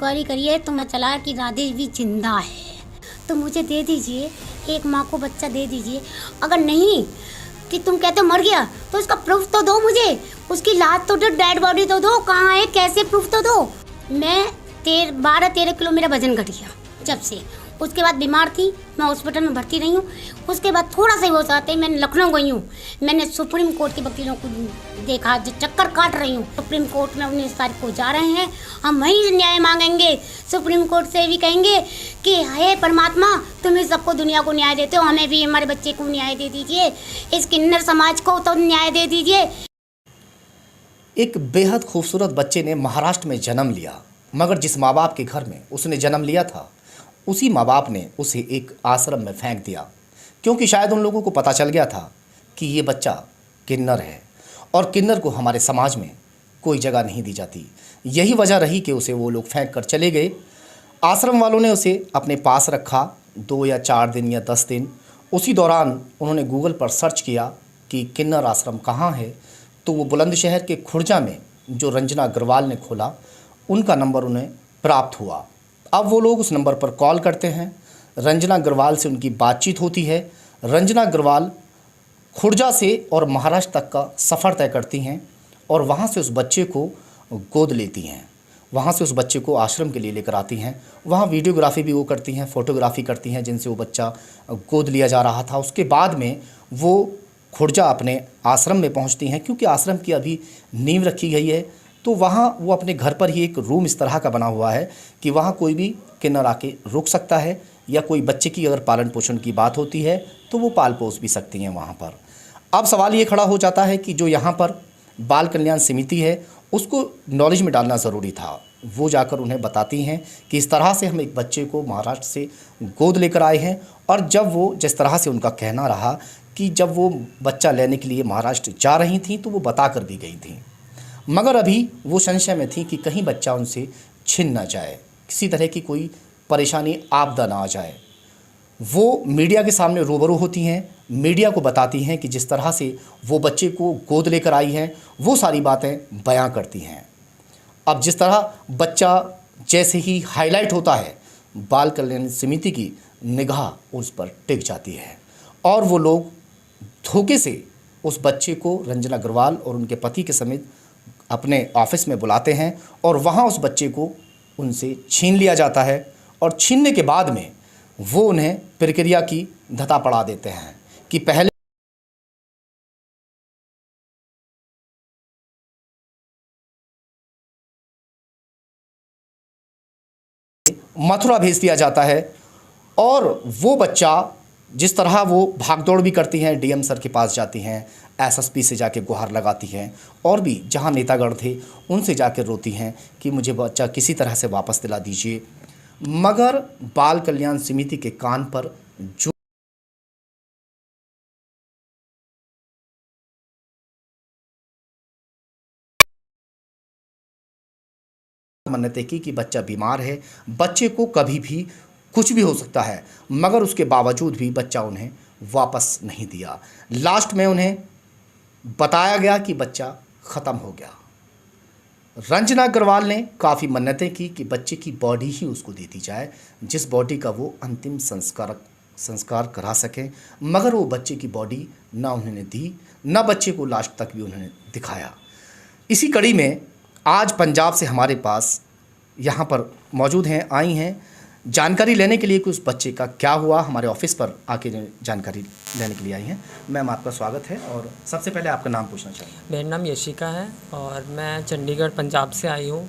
Inquiry करी है तो मैं चला कि राधेश भी जिंदा है, तो मुझे दे दीजिए, एक माँ को बच्चा दे दीजिए। अगर नहीं कि तुम कहते हो मर गया तो उसका प्रूफ तो दो मुझे, उसकी लाश तो दो, डेड बॉडी तो दो, कहाँ है कैसे प्रूफ तो दो। मैं 12-13 किलो मेरा वजन घट गया जब से। उसके बाद बीमार थी, मैं हॉस्पिटल में भर्ती रही हूँ। उसके बाद थोड़ा सा ही हो जाते मैंने लखनऊ गई हूँ, मैंने सुप्रीम कोर्ट के वकीलों को देखा जो चक्कर काट रही हूँ। सुप्रीम कोर्ट में 19 तारीख को जा रहे हैं, हम वहीं न्याय मांगेंगे। सुप्रीम कोर्ट से भी कहेंगे कि हे परमात्मा तुम इस सबको दुनिया को न्याय देते हो, हमें भी हमारे बच्चे को न्याय दे दीजिए, इस किन्नर समाज को तो न्याय दे दीजिए। एक बेहद खूबसूरत बच्चे ने महाराष्ट्र में जन्म लिया, मगर जिस माँ बाप के घर में उसने जन्म लिया था उसी माँ बाप ने उसे एक आश्रम में फेंक दिया, क्योंकि शायद उन लोगों को पता चल गया था कि ये बच्चा किन्नर है और किन्नर को हमारे समाज में कोई जगह नहीं दी जाती। यही वजह रही कि उसे वो लोग फेंक कर चले गए। आश्रम वालों ने उसे अपने पास रखा 2 या 4 दिन या 10 दिन। उसी दौरान उन्होंने गूगल पर सर्च किया कि किन्नर आश्रम कहाँ है, तो वो बुलंदशहर के खुर्जा में जो रंजना अग्रवाल ने खोला उनका नंबर उन्हें प्राप्त हुआ। अब वो लोग उस नंबर पर कॉल करते हैं, रंजना अग्रवाल से उनकी बातचीत होती है। रंजना अग्रवाल खुर्जा से और महाराष्ट्र तक का सफ़र तय करती हैं और वहाँ से उस बच्चे को गोद लेती हैं, वहाँ से उस बच्चे को आश्रम के लिए लेकर आती हैं। वहाँ वीडियोग्राफी भी वो करती हैं, फ़ोटोग्राफी करती हैं जिनसे वो बच्चा गोद लिया जा रहा था। उसके बाद में वो खुर्जा अपने आश्रम में पहुँचती हैं, क्योंकि आश्रम की अभी नींव रखी गई है। तो वहाँ वो अपने घर पर ही एक रूम इस तरह का बना हुआ है कि वहाँ कोई भी किन्नर आके रुक सकता है, या कोई बच्चे की अगर पालन पोषण की बात होती है तो वो पाल पोस भी सकती हैं वहाँ पर। अब सवाल ये खड़ा हो जाता है कि जो यहाँ पर बाल कल्याण समिति है उसको नॉलेज में डालना ज़रूरी था। वो जाकर उन्हें बताती हैं कि इस तरह से हम एक बच्चे को महाराष्ट्र से गोद लेकर आए हैं, और जब वो जिस तरह से उनका कहना रहा कि जब वो बच्चा लेने के लिए महाराष्ट्र जा रही थी तो वो बता कर भी गई थी, मगर अभी वो संशय में थी कि कहीं बच्चा उनसे छिन ना जाए, किसी तरह की कोई परेशानी आपदा ना आ जाए। वो मीडिया के सामने रूबरू होती हैं, मीडिया को बताती हैं कि जिस तरह से वो बच्चे को गोद लेकर आई हैं वो सारी बातें बयां करती हैं। अब जिस तरह बच्चा जैसे ही हाईलाइट होता है, बाल कल्याण समिति की निगाह उस पर टिक जाती है और वो लोग धोखे से उस बच्चे को रंजना अग्रवाल और उनके पति के समेत अपने ऑफिस में बुलाते हैं और वहाँ उस बच्चे को उनसे छीन लिया जाता है, और छीनने के बाद में वो उन्हें प्रक्रिया की धता पड़ा देते हैं कि पहले मथुरा भेज दिया जाता है। और वो बच्चा जिस तरह वो भागदौड़ भी करती हैं, डीएम सर के पास जाती हैं, एसएसपी से जाके गुहार लगाती हैं, और भी जहां नेतागढ़ थे उनसे जाकर रोती हैं कि मुझे बच्चा किसी तरह से वापस दिला दीजिए। मगर बाल कल्याण समिति के कान पर जो मन्नतें की कि बच्चा बीमार है, बच्चे को कभी भी कुछ भी हो सकता है, मगर उसके बावजूद भी बच्चा उन्हें वापस नहीं दिया। लास्ट में उन्हें बताया गया कि बच्चा ख़त्म हो गया। रंजना अग्रवाल ने काफ़ी मन्नतें की कि बच्चे की बॉडी ही उसको दे दी जाए, जिस बॉडी का वो अंतिम संस्कार करा सकें, मगर वो बच्चे की बॉडी ना उन्होंने दी, ना बच्चे को लास्ट तक भी उन्होंने दिखाया। इसी कड़ी में आज पंजाब से हमारे पास यहाँ पर मौजूद हैं, आई हैं जानकारी लेने के लिए कि उस बच्चे का क्या हुआ। हमारे ऑफिस पर आके जानकारी लेने के लिए आई हैं। मैम, आपका स्वागत है, और सबसे पहले आपका नाम पूछना चाहूँगा। मेरा नाम यशिका है और मैं चंडीगढ़ पंजाब से आई हूँ,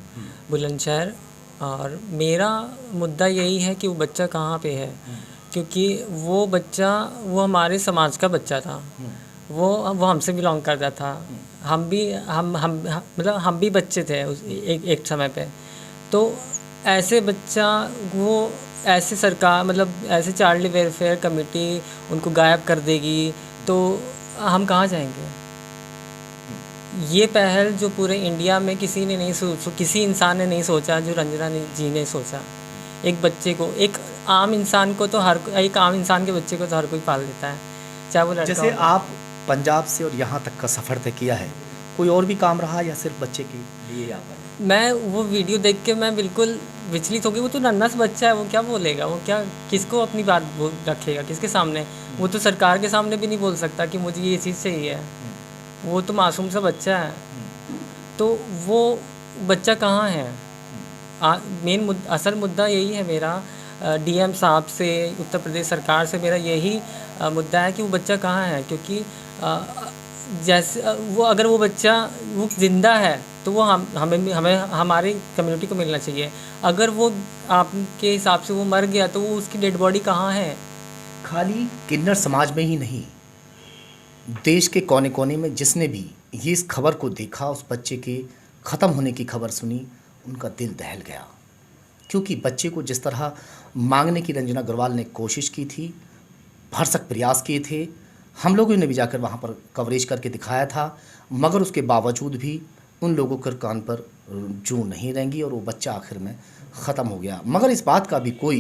बुलंदशहर। और मेरा मुद्दा यही है कि वो बच्चा कहाँ पे है, क्योंकि वो बच्चा वो हमारे समाज का बच्चा था, वो हमसे बिलोंग करता था। हम मतलब हम भी बच्चे थे उस एक समय पे। तो ऐसे बच्चा वो ऐसे सरकार मतलब ऐसे चाइल्ड वेलफेयर कमेटी उनको गायब कर देगी तो हम कहाँ जाएंगे। ये पहल जो पूरे इंडिया में किसी इंसान ने नहीं सोचा, जो रंजना जी ने सोचा। एक बच्चे को, एक आम इंसान को तो एक आम इंसान के बच्चे को तो हर कोई पाल लेता है, चाहे वो लड़का। जैसे आप पंजाब से और यहाँ तक का सफ़र तय किया है, कोई और भी काम रहा या सिर्फ बच्चे के लिए यहाँ पर? मैं वो वीडियो देख के मैं बिल्कुल विचलित होगी। वो तो नन्हा सा बच्चा है, वो क्या बोलेगा, वो क्या किसको अपनी बात रखेगा, किसके सामने? वो तो सरकार के सामने भी नहीं बोल सकता कि मुझे ये चीज़ चाहिए है। वो तो मासूम सा बच्चा है। तो वो बच्चा कहाँ है? असल मुद्दा यही है मेरा, डीएम साहब से, उत्तर प्रदेश सरकार से मेरा यही मुद्दा है कि वो बच्चा कहाँ है। क्योंकि जैसे वो, अगर वो बच्चा वो ज़िंदा है तो वो हमें हमारी कम्युनिटी को मिलना चाहिए। अगर वो आपके हिसाब से वो मर गया तो वो उसकी डेड बॉडी कहाँ है? खाली किन्नर समाज में ही नहीं, देश के कोने कोने में जिसने भी ये इस खबर को देखा, उस बच्चे के ख़त्म होने की खबर सुनी, उनका दिल दहल गया। क्योंकि बच्चे को जिस तरह मांगने की रंजना अग्रवाल ने कोशिश की थी, भरसक प्रयास किए थे, हम लोगों ने भी जाकर वहाँ पर कवरेज करके दिखाया था, मगर उसके बावजूद भी उन लोगों के कान पर जूं नहीं रेंगी और वो बच्चा आखिर में ख़त्म हो गया। मगर इस बात का भी कोई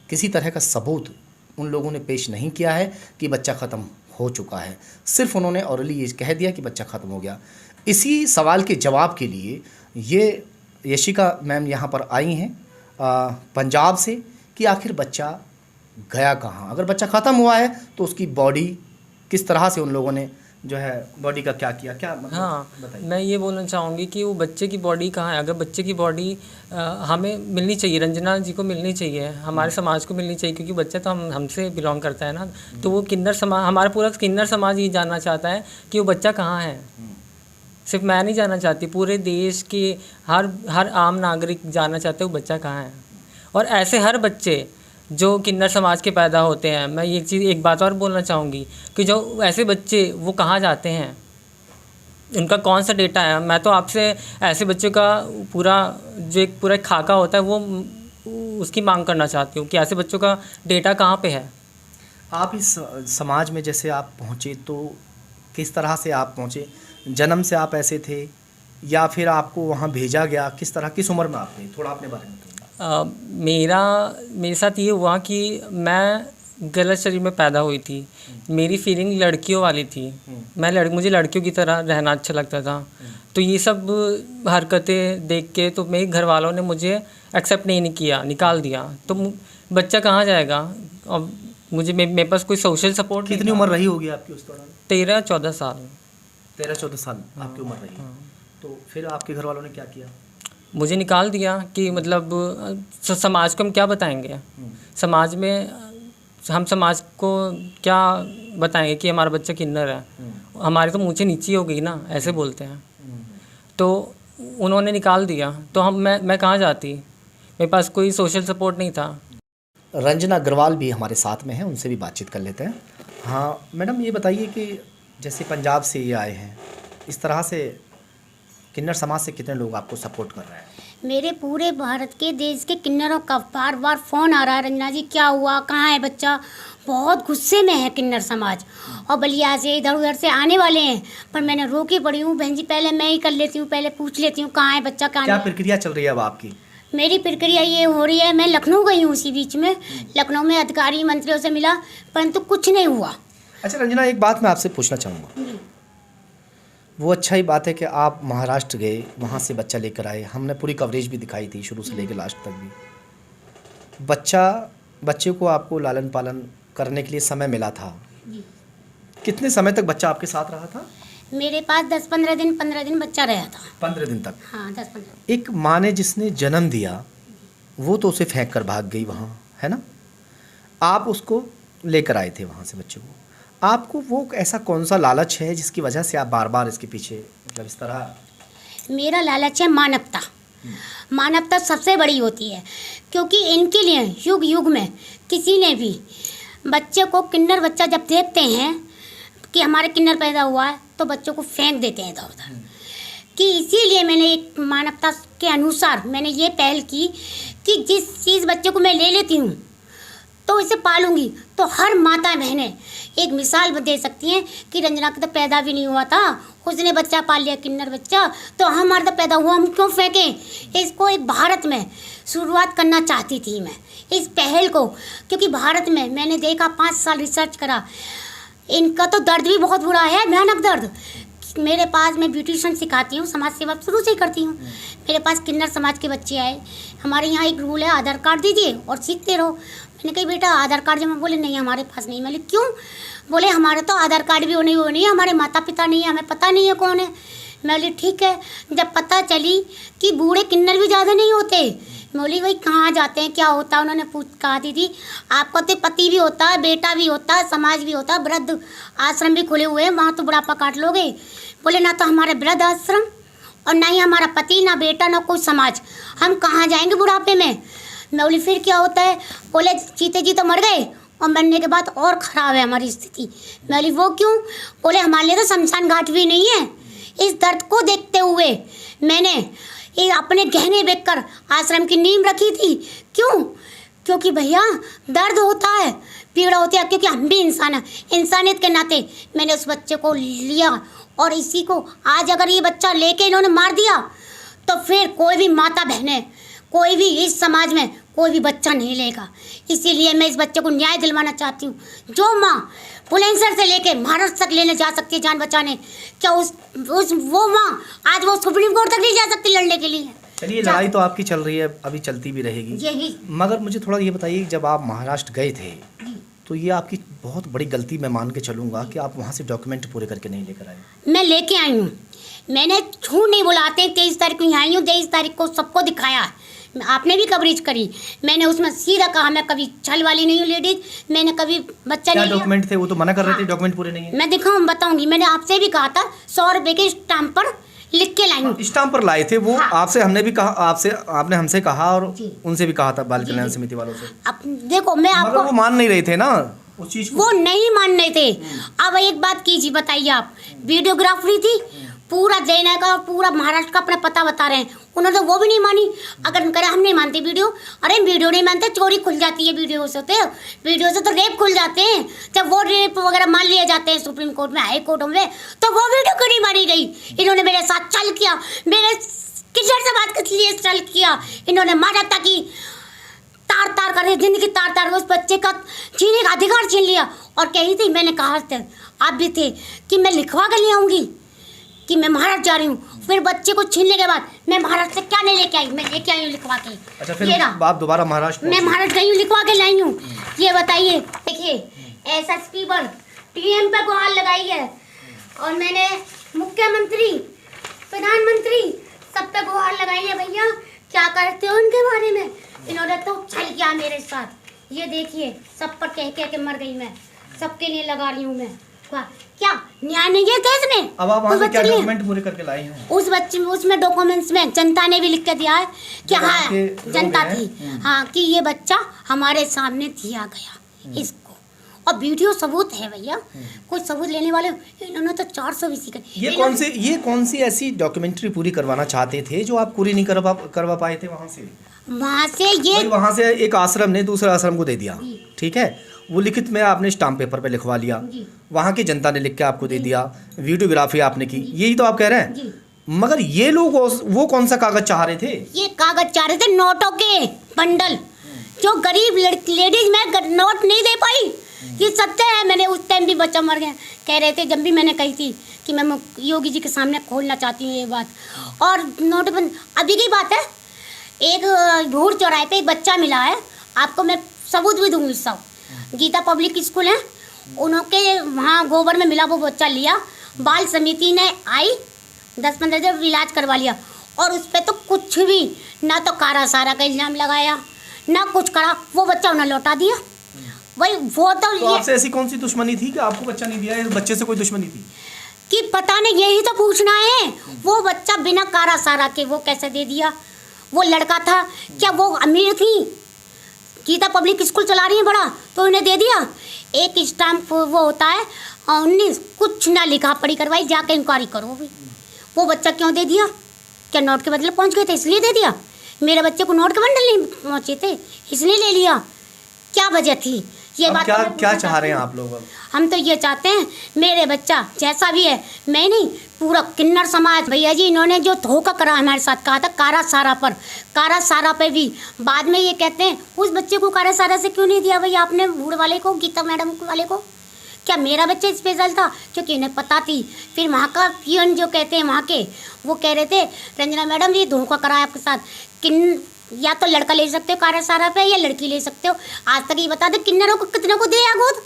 किसी तरह का सबूत उन लोगों ने पेश नहीं किया है कि बच्चा ख़त्म हो चुका है। सिर्फ उन्होंने ऑरली ये कह दिया कि बच्चा ख़त्म हो गया। इसी सवाल के जवाब के लिए ये यशिका मैम यहाँ पर आई हैं पंजाब से कि आखिर बच्चा गया कहाँ। अगर बच्चा ख़त्म हुआ है तो उसकी बॉडी किस तरह से उन लोगों ने जो है बॉडी का क्या किया, क्या मतलब? हाँ, बताइए। मैं ये बोलना चाहूँगी कि वो बच्चे की बॉडी कहाँ है। अगर बच्चे की बॉडी हमें मिलनी चाहिए, रंजना जी को मिलनी चाहिए, हमारे समाज को मिलनी चाहिए, क्योंकि बच्चा तो हमसे बिलोंग करता है ना। तो वो किन्नर समाज, हमारा पूरा किन्नर समाज ये जानना चाहता है कि वो बच्चा कहाँ है। सिर्फ मैं नहीं जानना चाहती, पूरे देश के हर आम नागरिक जानना चाहते हैं वो बच्चा कहाँ है। और ऐसे हर बच्चे जो किन्नर समाज के पैदा होते हैं, मैं एक बात और बोलना चाहूँगी कि जो ऐसे बच्चे वो कहाँ जाते हैं, उनका कौन सा डेटा है। मैं तो आपसे ऐसे बच्चों का पूरा खाका होता है वो उसकी मांग करना चाहती हूँ कि ऐसे बच्चों का डेटा कहाँ पे है। आप इस समाज में जैसे आप पहुँचे तो किस तरह से आप पहुँचे? जन्म से आप ऐसे थे या फिर आपको वहाँ भेजा गया? किस तरह, किस उम्र में आप थे? थोड़ा अपने बारे में बताइए। मेरे साथ ये हुआ कि मैं गलत शरीर में पैदा हुई थी। मेरी फीलिंग लड़कियों वाली थी। मुझे लड़कियों की तरह रहना अच्छा लगता था। तो ये सब हरकतें देख के तो मेरे घर वालों ने मुझे एक्सेप्ट नहीं किया, निकाल दिया। तो बच्चा कहाँ जाएगा? अब मेरे पास कोई सोशल सपोर्ट। कितनी उम्र रही होगी आपकी उस दौरान? 13-14 साल। 13-14 साल आपकी उम्र रही। तो फिर आपके घर वालों ने क्या किया? मुझे निकाल दिया कि मतलब समाज को हम क्या बताएंगे। समाज में हम समाज को क्या बताएंगे कि हमारा बच्चा किन्नर है। हमारे तो मुँह नीची हो गई ना, ऐसे बोलते हैं। तो उन्होंने निकाल दिया तो मैं कहाँ जाती? मेरे पास कोई सोशल सपोर्ट नहीं था। रंजना अग्रवाल भी हमारे साथ में हैं, उनसे भी बातचीत कर लेते हैं। हाँ मैडम, ये बताइए कि जैसे पंजाब से ये आए हैं, इस तरह से किन्नर समाज से कितने लोग आपको सपोर्ट कर रहे हैं? मेरे पूरे भारत के देश के किन्नरों का बार बार फ़ोन आ रहा है, रंजना जी क्या हुआ, कहाँ है बच्चा। बहुत गुस्से में है किन्नर समाज, और बलिया से इधर उधर से आने वाले हैं, पर मैंने रोकी पड़ी हूँ। बहन जी पहले मैं ही कर लेती हूँ, पहले पूछ लेती हूँ कहाँ है बच्चा, कहाँ क्या नहीं। प्रक्रिया चल रही है अब आपकी? मेरी प्रक्रिया ये हो रही है, मैं लखनऊ गई हूँ उसी बीच में। लखनऊ में अधिकारी मंत्रियों से मिला, परंतु कुछ नहीं हुआ। अच्छा रंजना, एक बात मैं आपसे पूछना चाहूँगा। वो अच्छा ही बात है कि आप महाराष्ट्र गए, वहाँ से बच्चा लेकर आए। हमने पूरी कवरेज भी दिखाई थी शुरू से लेकर लास्ट तक भी। बच्चे को आपको लालन पालन करने के लिए समय मिला था। कितने समय तक बच्चा आपके साथ रहा था? मेरे पास 10-15 दिन बच्चा रहा था। 15 दिन तक? हाँ 10-15। एक माँ ने जिसने जन्म दिया वो तो उसे फेंक कर भाग गई वहाँ, है ना? आप उसको लेकर आए थे वहाँ से बच्चे को। आपको वो ऐसा कौन सा लालच है जिसकी वजह से आप बार बार इसके पीछे मतलब इस तरह? मेरा लालच है मानवता। मानवता सबसे बड़ी होती है, क्योंकि इनके लिए युग युग में किसी ने भी बच्चे को, किन्नर बच्चा जब देखते हैं कि हमारे किन्नर पैदा हुआ है, तो बच्चों को फेंक देते हैं इधर उधर। कि इसीलिए मैंने एक मानवता के अनुसार मैंने ये पहल की कि जिस चीज़ बच्चे को मैं ले लेती हूँ तो इसे पालूंगी, तो हर माता बहनें एक मिसाल दे सकती हैं कि रंजना का तो पैदा भी नहीं हुआ था, उसने बच्चा पाल लिया किन्नर बच्चा, तो हमारा तो पैदा हुआ, हम क्यों फेंकें इसको। एक भारत में शुरुआत करना चाहती थी मैं इस पहल को, क्योंकि भारत में मैंने देखा 5 साल रिसर्च करा, इनका तो दर्द भी बहुत बुरा है, भयानक दर्द, मेरे पास मैं ब्यूटिशियन सिखाती हूँ, समाज सेवा शुरू से ही करती हूँ। मेरे पास किन्नर समाज के बच्चे आए। हमारे यहाँ एक रूल है, आधार कार्ड दीजिए और सीखते रहो। मैंने कहा बेटा आधार कार्ड जमा, बोले नहीं हमारे पास नहीं। मैंने क्यों? बोले हमारे तो आधार कार्ड भी वो नहीं है, हमारे माता पिता नहीं है, हमें पता नहीं है कौन है। मैं बोली ठीक है। जब पता चली कि बूढ़े किन्नर भी ज़्यादा नहीं होते, मैं बोली भाई कहाँ जाते हैं, क्या होता है? उन्होंने कहा दीदी आपका तो पति भी होता है, बेटा भी होता है, समाज भी होता है, वृद्ध आश्रम भी खुले हुए हैं, वहाँ तो बुढ़ापा काट लोगे। बोले ना तो हमारे वृद्ध आश्रम और ना ही हमारा पति, ना बेटा, ना कोई समाज, हम कहाँ जाएंगे बुढ़ापे में। मैं बोली फिर क्या होता है? बोले जीते जी तो मर गए और मरने के बाद और ख़राब है हमारी स्थिति। मैं बोली वो क्यों? बोले हमारे लिए तो शमशान घाट भी नहीं है। इस दर्द को देखते हुए मैंने ये अपने गहने बेचकर आश्रम की नींव रखी थी। क्यों? क्योंकि भैया दर्द होता है, पीड़ा होती है, क्योंकि हम भी इंसान हैं। इंसानियत के नाते मैंने उस बच्चे को लिया और इसी को आज अगर ये बच्चा लेके इन्होंने मार दिया तो फिर कोई भी माता बहनें, कोई भी इस समाज में कोई भी बच्चा नहीं लेगा। इसीलिए मैं इस बच्चे को न्याय दिलवाना चाहती हूँ। जो माँ बुलंदशहर से लेके महाराष्ट्र तक लेने जा सकती है जान बचाने, क्या उस वो माँ आज वो सुप्रीम कोर्ट तक नहीं जा सकती लड़ने के लिए? चलिए लड़ाई तो आपकी चल रही है, अभी चलती भी रहेगी। यही मगर मुझे थोड़ा ये बताइए, जब आप महाराष्ट्र गए थे तो ये आपकी बहुत बड़ी गलती मैं मान के चलूँगा कि आप वहाँ से डॉक्यूमेंट पूरे करके नहीं लेकर आए। मैं लेके आई हूँ, मैंने झूठ नहीं बुलाते। 23 तारीख को यहाँ आई हूँ, 23 तारीख को सबको दिखाया। आपने भी कवरेज करी। मैंने उसमें सीधा कहा मैं कभी छल वाली नहीं हूँ लेडीज, मैंने कभी बच्चा नहीं लिया। डॉक्यूमेंट थे वो तो मना कर रहे थे, डॉक्यूमेंट पूरे नहीं है। मैं दिखाऊँ बताऊंगी। मैंने आपसे भी कहा था 100 रुपये के स्टाम्प पर लिख के लाई हूँ। स्टाम्प पर लाए थे वो। हाँ। आपसे हमने भी कहा, आपने हमसे कहा और जी। उनसे भी कहा था बाल जी, कल्याण जी। समिति वालों से। अब देखो मैं मगर आपको वो मान नहीं रहे थे ना उस चीज को। वो नहीं मान रहे थे। अब एक बात कीजिए, बताइए आप, वीडियोग्राफरी थी, पूरा देना का, पूरा महाराष्ट्र का अपना पता बता रहे हैं, उन्होंने तो वो भी नहीं मानी। अगर हम करें हम नहीं मानते वीडियो, अरे वीडियो नहीं मानते, चोरी खुल जाती है वीडियो से। तो वीडियो से तो रेप खुल जाते हैं। जब वो रेप वगैरह मान लिए जाते हैं सुप्रीम कोर्ट में, हाई कोर्ट में, तो वो वीडियो क्यों नहीं मानी गई? इन्होंने मेरे साथ चल किया, मेरे किशोर से बात के लिए चल किया। इन्होंने मानवता की तार तार कर, जिंदगी तार तार उस बच्चे का जीने का अधिकार छीन लिया। और कही थी, मैंने कहा था आप भी थे कि मैं लिखवा कर ले आऊँगी कि मैं महाराष्ट्र जा रही हूँ। फिर बच्चे को छीनने के बाद मैं महाराष्ट्र से क्या नहीं लेके आई, मैं लेके आई हूँ लिखवा के। अच्छा, फिर आप दोबारा महाराष्ट्र मैं महाराष्ट्र गई हूँ, लिखवा के लाई हूँ। ये बताइए, देखिए SSP पर TM पे गुहार लगाई है और मैंने मुख्यमंत्री, प्रधानमंत्री सब पे गुहार लगाई है। भैया क्या करते हो इनके बारे में? इन्होंने तो छल किया मेरे साथ। ये देखिए सब पर कह कह के मर गई मैं, सबके लिए लगा रही हूँ मैं। क्या न्याय नहीं है देश में? अब आप वहाँ से क्या डॉक्यूमेंट पूरे करके लाई हैं? उस बच्चे उसमें डॉक्यूमेंट्स में जनता ने भी लिख के दिया है कि हाँ जनता थी, हाँ कि ये बच्चा हमारे सामने दिया गया इसको, और वीडियो सबूत है भैया। कोई सबूत लेने वाले इन्होंने तो 400 भी सीखे। ये कौन सी ऐसी डॉक्यूमेंट्री पूरी करवाना चाहते थे जो आप पूरी नहीं करवा पाए थे? वहाँ से ये वहाँ से एक आश्रम ने दूसरे आश्रम को दे दिया, ठीक है, वो लिखित में आपने स्टाम्प पेपर पे लिखवा लिया, वहाँ की जनता ने लिख के आपको दे दिया, वीडियोग्राफी आपने की, यही तो आप कह रहे हैं। मगर ये लोग वो कौन सा कागज चाह रहे थे? ये कागज चाह रहे थे नोटों के बंडल, जो गरीब लेडीज में नोट नहीं दे पाई। ये सत्य है। मैंने उस टाइम भी बच्चा मर गया, कह रहे थे, जब भी मैंने कही थी कि मैं योगी जी के सामने खोलना चाहती हूँ ये बात। और नोटबंदी अभी की बात है, एक भूड़ चौराहे पे एक बच्चा मिला है, आपको मैं सबूत भी दूंगी सब। गीता पब्लिक स्कूल है, उनके वहाँ गोबर में मिला वो बच्चा लिया, बाल समिति ने आई 10-15 दिन इलाज करवा लिया, और उस पर तो कुछ भी ना तो कारा सारा का इल्ज़ाम लगाया ना कुछ करा, वो बच्चा उन्हें लौटा दिया। वही वो तो आपसे ऐसी कौन सी दुश्मनी थी कि आपको बच्चा नहीं दिया? बच्चे से कोई दुश्मनी थी कि पता नहीं, यही तो पूछना है। वो बच्चा बिना कारा सारा के वो कैसे दे दिया? वो लड़का था, क्या वो अमीर थी? गीता पब्लिक स्कूल चला रही है बड़ा, तो उन्हें दे दिया। एक स्टाम्प वो होता है 19, कुछ ना लिखा पढ़ी करवाई, जाके इंक्वायरी करो भी। वो बच्चा क्यों दे दिया? क्या नोट के बदले पहुंच गए थे इसलिए दे दिया? मेरे बच्चे को नोट के बंडल नहीं पहुंचे थे इसलिए ले लिया? क्या वजह थी? ये बात क्या चाह रहे हैं आप लोग? हम तो ये चाहते हैं मेरे बच्चा जैसा भी है, मैं नहीं, पूरा किन्नर समाज, भैया जी इन्होंने जो धोखा करा हमारे साथ, कहा था कारा सारा पे भी बाद में ये कहते हैं उस बच्चे को कारा सारा से क्यों नहीं दिया भैया आपने, बूढ़ वाले को, गीता मैडम वाले को क्या मेरा बच्चा स्पेशल था? क्योंकि उन्हें पता थी। फिर वहाँ का पियन जो कहते हैं वहाँ के, वो कह रहे थे रंजना मैडम ये धोखा करा है आपके साथ, किन या तो लड़का ले सकते हो कार्यशाला पे या लड़की ले सकते हो। आज तक ये बता दे किन्नरों को कितने को दिया गोद,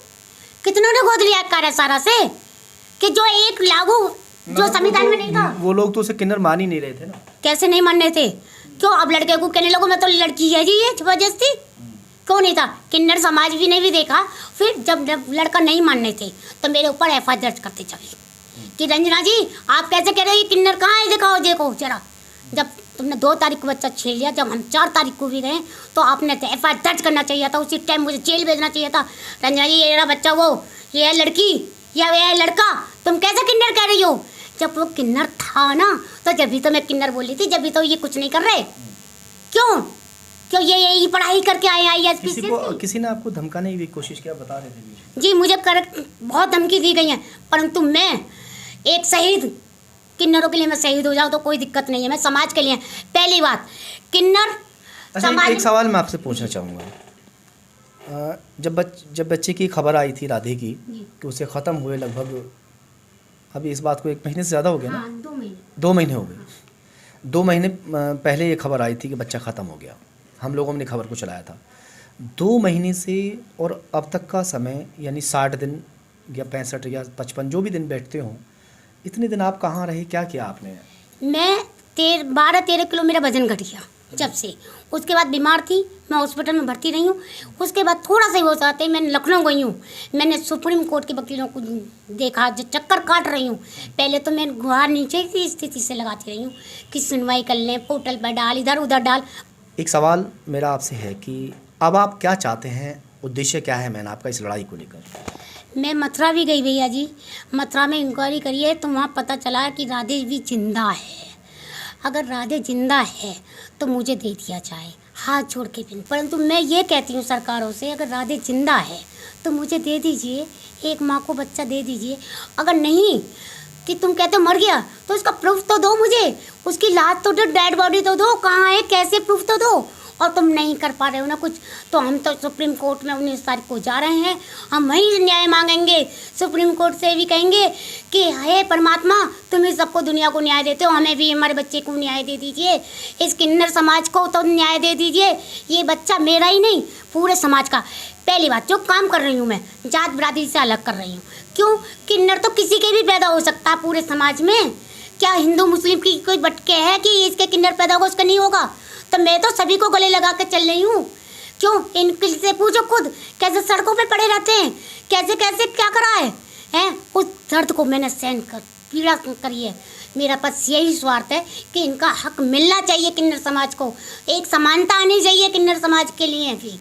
कितनों ने गोद लिया कार्यशाला से, कि जो एक लागू जो संविधान में नहीं था। वो लोग तो उसे किन्नर मान ही नहीं रहे थे ना। कैसे नहीं मानने थे? क्यों अब लड़के को कहने लगो मैं तो लड़की है जी, ये जबरदस्ती क्यों नहीं था? किन्नर समाज भी नहीं भी देखा। फिर जब लड़का नहीं मानने थे तो मेरे ऊपर एफआईआर दर्ज करते चले कि रंजना जी आप कैसे कह रहे हो, ये किन्नर कहाँ है, दिखाओ देखो जरा। जब तुमने 2 तारीख को बच्चा छीन लिया, जब हम 4 तारीख को भी गए तो आपने तो एफआईआर दर्ज करना चाहिए था, उसी टाइम मुझे जेल भेजना चाहिए था। रंजना जी ये रहा बच्चा, वो ये है लड़की या ये है लड़का, तुम कैसे किन्नर कह रही हो? जब वो किन्नर था ना तो जब भी तो मैं किन्नर बोली थी, जब भी तो ये कुछ नहीं कर रहे। क्यों क्यों ये यही पढ़ाई करके आए IAS किसी ने आपको धमकाने की भी कोशिश किया, बता रहे थे जी? मुझे बहुत धमकी दी गई है, परंतु मैं एक शहीद, किन्नरों के लिए मैं शहीद हो जाऊँ तो कोई दिक्कत नहीं है। मैं समाज के लिए, पहली बात किन्नर अच्छा, समाज। एक सवाल मैं आपसे पूछना चाहूँगा। जब बच्चे की खबर आई थी राधे की कि उसे ख़त्म हुए लगभग, अभी इस बात को 1 महीने से ज़्यादा हो गया ना? हाँ, 2 महीने 2 महीने हो गए। 2 महीने पहले ये खबर आई थी कि बच्चा ख़त्म हो गया, हम लोगों ने खबर को चलाया था। 2 महीने से और अब तक का समय यानी 60 दिन या 65 या 55 जो भी दिन बैठते हों, इतने दिन आप कहाँ रहे, क्या किया आपने? मैं 12-13 किलो मेरा वजन घट गया जब से। उसके बाद बीमार थी, मैं हॉस्पिटल में भर्ती रही हूँ। उसके बाद थोड़ा सा ही हो जाते मैंने लखनऊ गई हूँ, मैंने सुप्रीम कोर्ट के वकीलों को देखा जो चक्कर काट रही हूँ। पहले तो मैं गुहार नीचे की स्थिति से लगाती रही हूँ कि सुनवाई कर लें, पोर्टल पर डाल, इधर उधर डाल। एक सवाल मेरा आपसे है कि अब आप क्या चाहते हैं, उद्देश्य क्या है मैन आपका इस लड़ाई को लेकर? मैं मथुरा भी गई भैया जी, मथुरा में इंक्वायरी करी है तो वहाँ पता चला कि राधे भी जिंदा है। अगर राधे जिंदा है तो मुझे दे दिया जाए, हाथ जोड़ के भी। परंतु मैं ये कहती हूँ सरकारों से, अगर राधे जिंदा है तो मुझे दे दीजिए, एक माँ को बच्चा दे दीजिए। अगर नहीं कि तुम कहते हो मर गया तो उसका प्रूफ तो दो मुझे, उसकी लाश तो दो, डेड बॉडी तो दो, कहाँ है कैसे प्रूफ तो दो। और तुम नहीं कर पा रहे हो ना कुछ, तो हम तो सुप्रीम कोर्ट में 19 तारीख को जा रहे हैं, हम वहीं न्याय मांगेंगे। सुप्रीम कोर्ट से भी कहेंगे कि हे परमात्मा तुम ही सबको दुनिया को न्याय देते हो, हमें भी हमारे बच्चे को न्याय दे दीजिए, इस किन्नर समाज को तो न्याय दे दीजिए। ये बच्चा मेरा ही नहीं पूरे समाज का। पहली बात जो काम कर रही हूँ मैं जात बिरादरी से अलग कर रही हूँ। क्यों? किन्नर तो किसी के भी पैदा हो सकता है पूरे समाज में। क्या हिंदू मुस्लिम की कोई बटके है कि इसके किन्नर पैदा होगा उसका नहीं होगा? तो मैं तो सभी को गले लगा कर चल रही हूँ। क्यों? इनसे से पूछो खुद कैसे सड़कों पे पड़े रहते हैं, कैसे कैसे क्या करा है? उस दर्द को मैंने सहन कर पीड़ा करी है। मेरा बस यही स्वार्थ है कि इनका हक मिलना चाहिए, किन्नर समाज को एक समानता आनी चाहिए किन्नर समाज के लिए भी।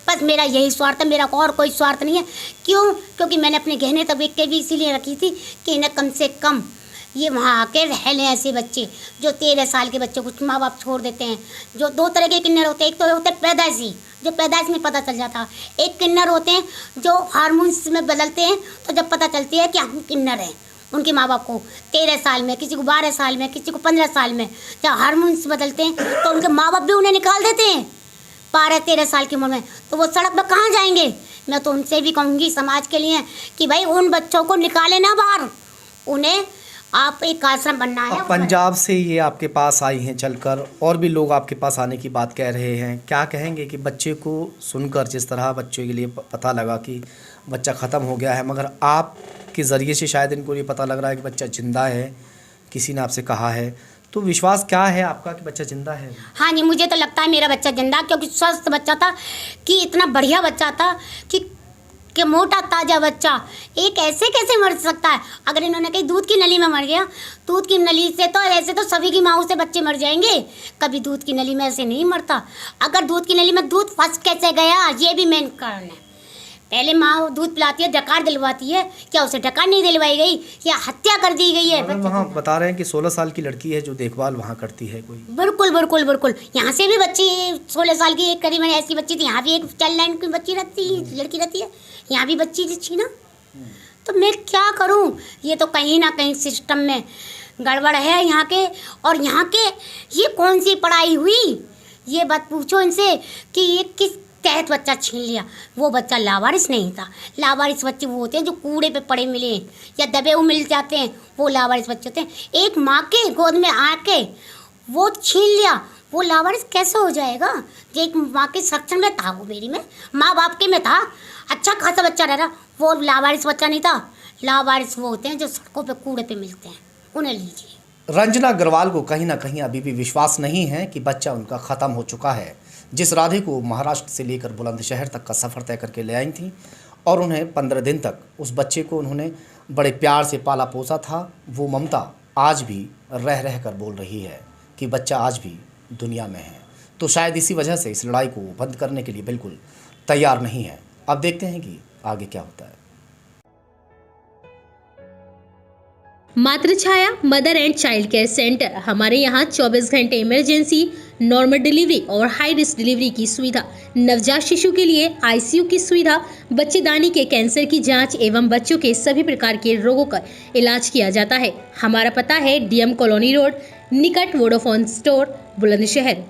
बस मेरा यही स्वार्थ है, मेरा और कोई स्वार्थ नहीं है। क्यों? क्योंकि मैंने अपने गहने तबीयत के भी इसीलिए रखी थी कि इन्हें कम से कम ये वहाँ आके रह लें। ऐसे बच्चे जो 13 साल के बच्चे कुछ माँ बाप छोड़ देते हैं, जो 2 तरह के किन्नर होते हैं। एक तो होते हैं पैदाइशी, जो पैदाइश में पता चल जाता है। एक किन्नर होते हैं जो हार्मोन्स में बदलते हैं, तो जब पता चलती है कि हम किन्नर हैं उनके माँ बाप को 13 साल में, किसी को 12 साल में, किसी को 15 साल में जब हार्मोन्स बदलते हैं तो उनके माँ बाप भी उन्हें निकाल देते हैं 12-13 साल की उम्र में। तो वो सड़क पर कहाँ जाएंगे? मैं तो उनसे भी कहूँगी समाज के लिए कि भाई उन बच्चों को निकाले ना बाहर, उन्हें आप एक आश्रम बनना है। पंजाब से ये आपके पास आई हैं चलकर, और भी लोग आपके पास आने की बात कह रहे हैं, क्या कहेंगे कि बच्चे को सुनकर जिस तरह बच्चे के लिए पता लगा कि बच्चा ख़त्म हो गया है, मगर आपके ज़रिए से शायद इनको ये पता लग रहा है कि बच्चा ज़िंदा है, किसी ने आपसे कहा है, तो विश्वास क्या है आपका कि बच्चा ज़िंदा है? हाँ जी, मुझे तो लगता है मेरा बच्चा जिंदा, क्योंकि स्वस्थ बच्चा था, कि इतना बढ़िया बच्चा था कि मोटा ताज़ा बच्चा एक ऐसे कैसे मर सकता है? अगर इन्होंने कहीं दूध की नली में मर गया, दूध की नली से तो ऐसे तो सभी की माँओं से बच्चे मर जाएंगे, कभी दूध की नली में ऐसे नहीं मरता। अगर दूध की नली में दूध फंस कैसे गया, ये भी मेन कारण है। पहले माँ दूध पिलाती है, डकार दिलवाती है, क्या उसे डकार नहीं दिलवाई गई या हत्या कर दी गई है? वहाँ बता रहे हैं कि 16 साल की लड़की है जो देखभाल वहाँ करती है कोई। बिल्कुल बिल्कुल बिल्कुल, यहाँ से भी बच्ची 16 साल की एक करीबन ऐसी बच्ची थी, यहाँ भी एक चाइल्ड लाइन की बच्ची रहती, लड़की रहती है, यहाँ भी बच्ची थी ना। तो मैं क्या करूँ? ये तो कहीं ना कहीं सिस्टम में गड़बड़ है यहाँ के। और यहाँ के ये कौन सी पढ़ाई हुई, ये बात पूछो इनसे कि ये किस तहत बच्चा छीन लिया। वो बच्चा लावारिस नहीं था। लावारिस बच्चे वो होते हैं जो कूड़े पे पड़े मिले या दबे हुए मिल जाते हैं, वो लावारिस बच्चे होते हैं। एक माँ के गोद में आके वो छीन लिया, वो लावारिस कैसे हो जाएगा? जो एक माँ के संरक्षण में था, वो मेरी में माँ बाप के में था, अच्छा खासा बच्चा रह रहा, वो लावारिस बच्चा नहीं था। लावारिस वो होते हैं जो सड़कों पे कूड़े पे मिलते हैं, उन्हें लीजिए। रंजना अग्रवाल को कहीं ना कहीं अभी भी विश्वास नहीं है कि बच्चा उनका ख़त्म हो चुका है। जिस राधे को महाराष्ट्र से लेकर बुलंदशहर तक का सफ़र तय करके ले आई थी और उन्हें 15 दिन तक उस बच्चे को उन्होंने बड़े प्यार से पाला पोसा था, वो ममता आज भी रह रह कर बोल रही है कि बच्चा आज भी दुनिया में है। तो शायद इसी वजह से इस लड़ाई को बंद करने के लिए बिल्कुल तैयार नहीं है। अब देखते हैं कि आगे क्या होता है। Matrichhaya mother and child care centre. हमारे यहाँ 24 घंटे इमरजेंसी, नॉर्मल डिलीवरी और हाई रिस्क डिलीवरी की सुविधा, नवजात शिशु के लिए आईसीयू की सुविधा, बच्चेदानी के कैंसर की जांच एवं बच्चों के सभी प्रकार के रोगों का इलाज किया जाता है। हमारा पता है डीएम कॉलोनी रोड, निकट वोडाफोन स्टोर, बुलंदशहर।